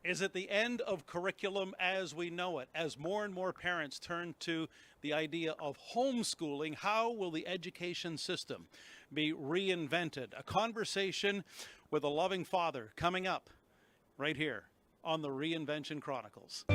Is it the end of curriculum as we know it? As more and more parents turn to the idea of homeschooling, how will the education system be reinvented? A conversation with a loving father coming up right here on the Reinvention Chronicles.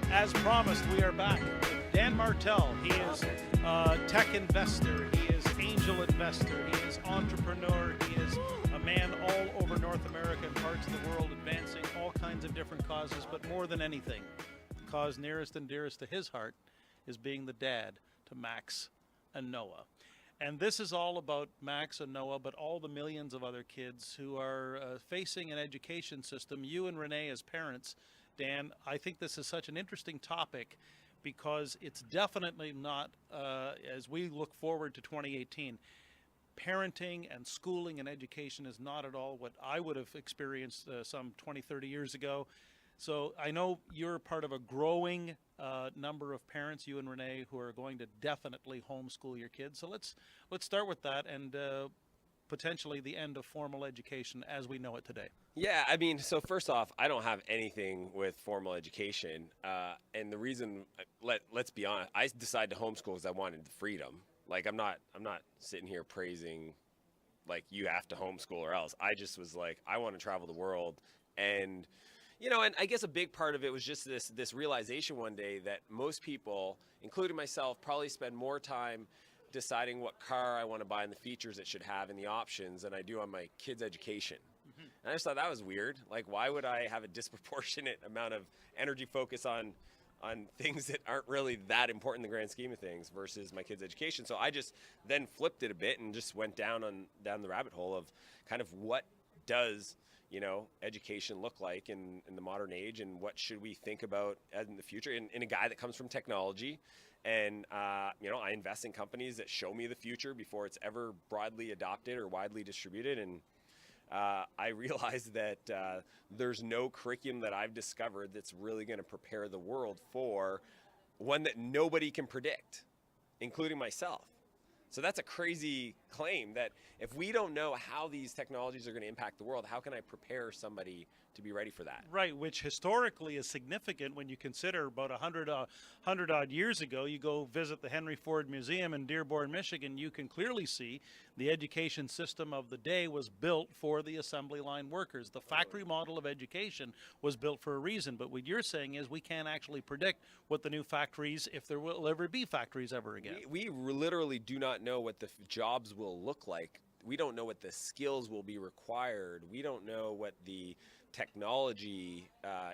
As promised, we are back with Dan Martell. He is a tech investor, he is angel investor, he is entrepreneur, he is a man all over North America and parts of the world advancing all kinds of different causes, but more than anything, the cause nearest and dearest to his heart is being the dad to Max and Noah. And this is all about Max and Noah, but all the millions of other kids who are facing an education system. You and Renee as parents, Dan, I think this is such an interesting topic because it's definitely not, as we look forward to 2018, parenting and schooling and education is not at all what I would have experienced some 20, 30 years ago. So I know you're part of a growing number of parents, you and Renee, who are going to definitely homeschool your kids. So let's start with that and potentially the end of formal education as we know it today. Yeah, I mean, so first off, I don't have anything with formal education, and the reason, let's be honest, I decided to homeschool because I wanted the freedom. Like, I'm not sitting here praising, like, you have to homeschool or else. I just was like, I want to travel the world, and and I guess a big part of it was just this realization one day that most people, including myself, probably spend more time deciding what car I want to buy and the features it should have and the options than I do on my kids' education. And I just thought that was weird. Like, why would I have a disproportionate amount of energy focus on things that aren't really that important in the grand scheme of things versus my kids' education? So I just then flipped it a bit and just went down the rabbit hole of kind of what does education look like in the modern age, and what should we think about in the future in a guy that comes from technology. And I invest in companies that show me the future before it's ever broadly adopted or widely distributed. And I realized that there's no curriculum that I've discovered that's really going to prepare the world for one that nobody can predict, including myself. So that's a crazy claim, that if we don't know how these technologies are going to impact the world, how can I prepare somebody to be ready for that? Right, which historically is significant when you consider about 100 odd years ago, you go visit the Henry Ford Museum in Dearborn, Michigan, you can clearly see the education system of the day was built for the assembly line workers. The factory model of education was built for a reason, but what you're saying is we can't actually predict what the new factories, if there will ever be factories ever again. We literally do not know what the jobs will look like. We don't know what the skills will be required. We don't know what the technology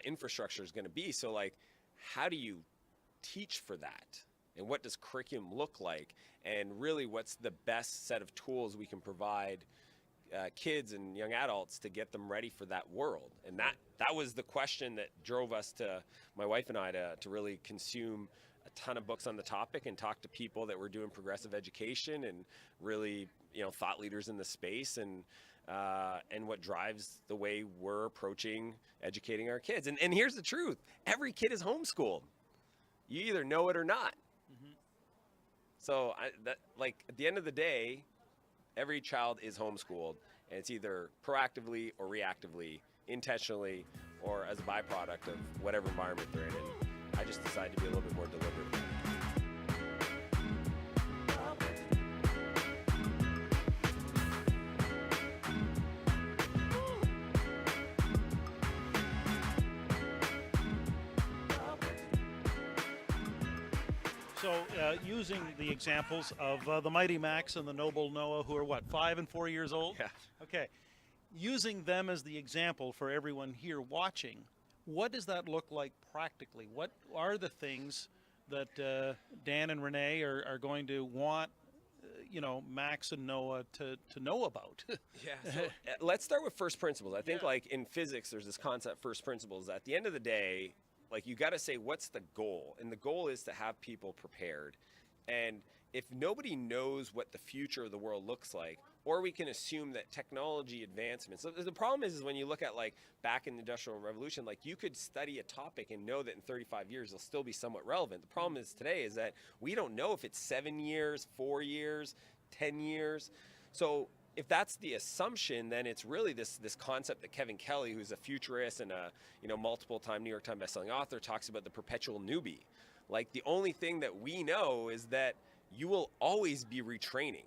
infrastructure is going to be. So, like, how do you teach for that? And what does curriculum look like? And really, what's the best set of tools we can provide kids and young adults to get them ready for that world? And that was the question that drove us my wife and I, to really consume a ton of books on the topic and talk to people that were doing progressive education and really, thought leaders in the space, and what drives the way we're approaching educating our kids. And here's the truth: every kid is homeschooled. You either know it or not. Mm-hmm. So at the end of the day, every child is homeschooled, and it's either proactively or reactively, intentionally, or as a byproduct of whatever environment they're in. And I just decided to be a little bit more deliberate. So using the examples of the mighty Max and the noble Noah, who are 5 and 4 years old? Yeah. Okay. Using them as the example for everyone here watching, what does that look like practically? What are the things that Dan and Renee are going to want Max and Noah to know about? Yeah. So let's start with first principles. I think Yeah. like in physics, there's this concept, first principles. At the end of the day, like you got to say, what's the goal? And the goal is to have people prepared. And if nobody knows what the future of the world looks like, or we can assume that technology advancements. So the problem is when you look at like back in the Industrial Revolution, like you could study a topic and know that in 35 years it'll still be somewhat relevant. The problem is today is that we don't know if it's 7 years, 4 years, 10 years. So if that's the assumption, then it's really this concept that Kevin Kelly, who's a futurist and a multiple-time New York Times bestselling author, talks about, the perpetual newbie. Like the only thing that we know is that you will always be retraining,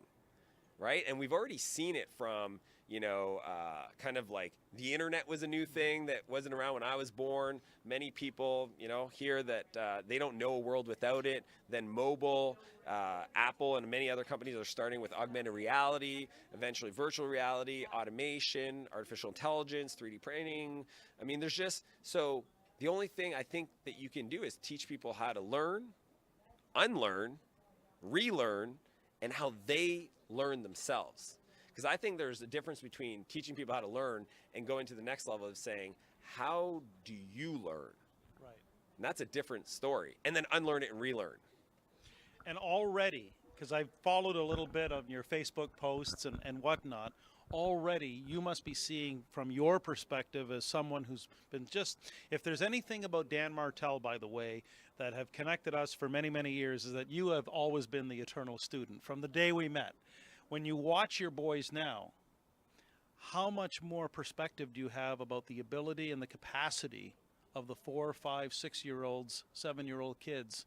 right? And we've already seen it from kind of like the internet was a new thing that wasn't around when I was born. Many people, hear that they don't know a world without it. Then mobile, Apple and many other companies are starting with augmented reality, eventually virtual reality, automation, artificial intelligence, 3D printing. I mean, so the only thing I think that you can do is teach people how to learn, unlearn, relearn, and how they learn themselves. Because I think there's a difference between teaching people how to learn and going to the next level of saying, how do you learn? Right. And that's a different story. And then unlearn it and relearn. And already, because I've followed a little bit of your Facebook posts and whatnot, already you must be seeing from your perspective as someone who's been if there's anything about Dan Martell, by the way, that have connected us for many, many years, is that you have always been the eternal student from the day we met. When you watch your boys now, how much more perspective do you have about the ability and the capacity of the 4, 5, 6-year-olds, 7-year-old kids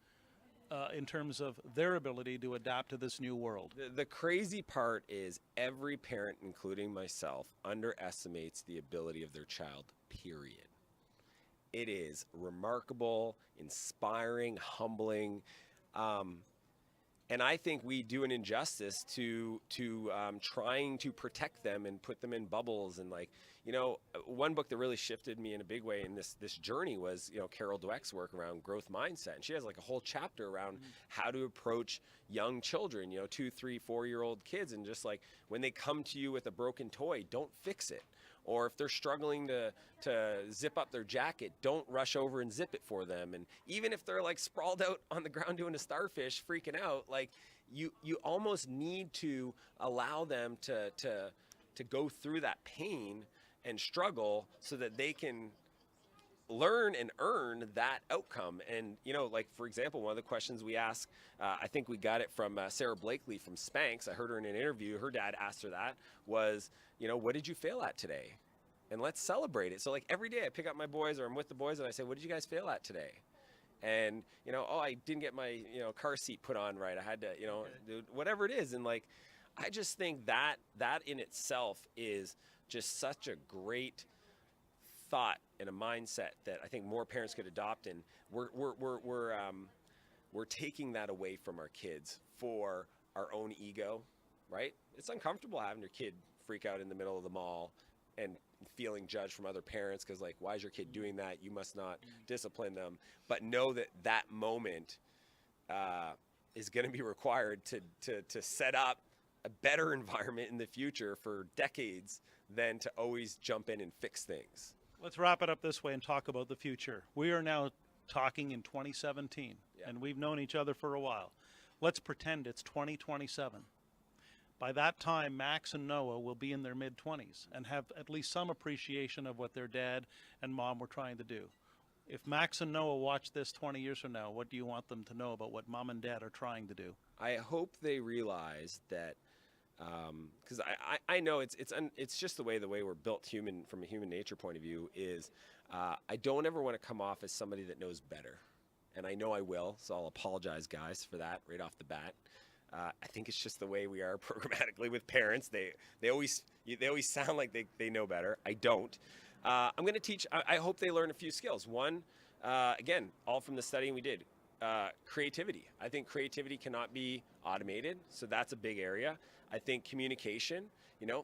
in terms of their ability to adapt to this new world? The crazy part is every parent, including myself, underestimates the ability of their child, period. It is remarkable, inspiring, humbling. And I think we do an injustice to trying to protect them and put them in bubbles. And one book that really shifted me in a big way in this journey was, Carol Dweck's work around growth mindset. And she has like a whole chapter around how to approach young children, 2, 3, 4-year-old kids. And just like when they come to you with a broken toy, don't fix it. Or if they're struggling to zip up their jacket, don't rush over and zip it for them. And even if they're like sprawled out on the ground doing a starfish, freaking out, like you almost need to allow them to go through that pain and struggle so that they can learn and earn that outcome. And, like, for example, one of the questions we asked, I think we got it from Sarah Blakely from Spanx. I heard her in an interview. Her dad asked her that was, what did you fail at today? And let's celebrate it. So like every day I pick up my boys or I'm with the boys and I say, what did you guys fail at today? And, I didn't get my, car seat put on right. I had to, do whatever it is. And like, I just think that in itself is just such a great thought and a mindset that I think more parents could adopt. And we're taking that away from our kids for our own ego, right? It's uncomfortable having your kid freak out in the middle of the mall and feeling judged from other parents because like, why is your kid doing that? You must not discipline them. But know that moment is going to be required to set up a better environment in the future for decades than to always jump in and fix things. Let's wrap it up this way and talk about the future. We are now talking in 2017, and we've known each other for a while. Let's pretend it's 2027. By that time, Max and Noah will be in their mid-20s and have at least some appreciation of what their dad and mom were trying to do. If Max and Noah watch this 20 years from now, what do you want them to know about what mom and dad are trying to do? I hope they realize that, because I know it's just the way we're built from a human nature point of view is I don't ever want to come off as somebody that knows better. And I know I will, so I'll apologize, guys, for that right off the bat. I think it's just the way we are programmatically with parents. They always sound like they know better. I don't. I'm going to teach. I hope they learn a few skills. One, again, all from the studying we did. Creativity. I think creativity cannot be automated, so that's a big area. I think communication,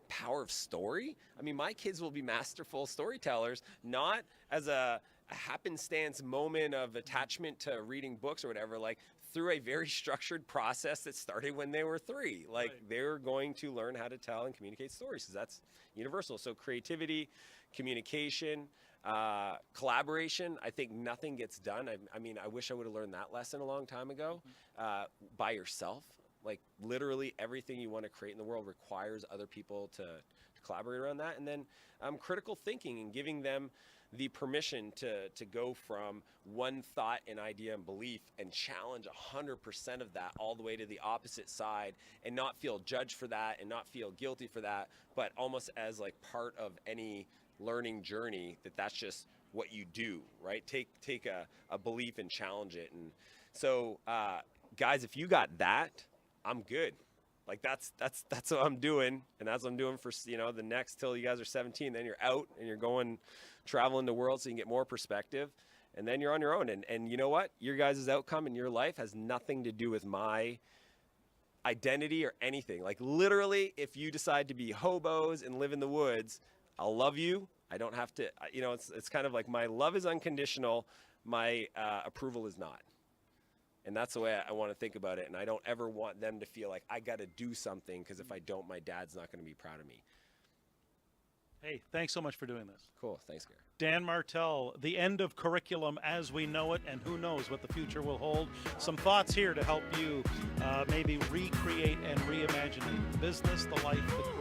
power of story. I mean, my kids will be masterful storytellers, not as a happenstance moment of attachment to reading books or whatever. Like through a very structured process that started when they were 3. Like they're going to learn how to tell and communicate stories, because that's universal. So creativity, communication, collaboration. I think nothing gets done. I mean, I wish I would have learned that lesson a long time ago. By yourself. Like literally everything you want to create in the world requires other people to collaborate around that. And then critical thinking and giving them the permission to go from one thought and idea and belief and challenge 100% of that all the way to the opposite side, and not feel judged for that and not feel guilty for that, but almost as like part of any learning journey, that's just what you do, right? Take a belief and challenge it. And so guys, if you got that, I'm good. Like that's what I'm doing, and that's what I'm doing for, you know, the next till you guys are 17. Then you're out and you're going traveling the world so you can get more perspective, and then you're on your own. And you know what? Your guys' outcome in your life has nothing to do with my identity or anything. Like literally, if you decide to be hobos and live in the woods, I'll love you. I don't have to, you know, it's kind of like my love is unconditional. My approval is not. And that's the way I want to think about it. And I don't ever want them to feel like I got to do something, because if I don't, my dad's not going to be proud of me. Hey, thanks so much for doing this. Cool. Thanks, Gary. Dan Martell, the end of curriculum as we know it, and who knows what the future will hold. Some thoughts here to help you maybe recreate and reimagine the business, the life, the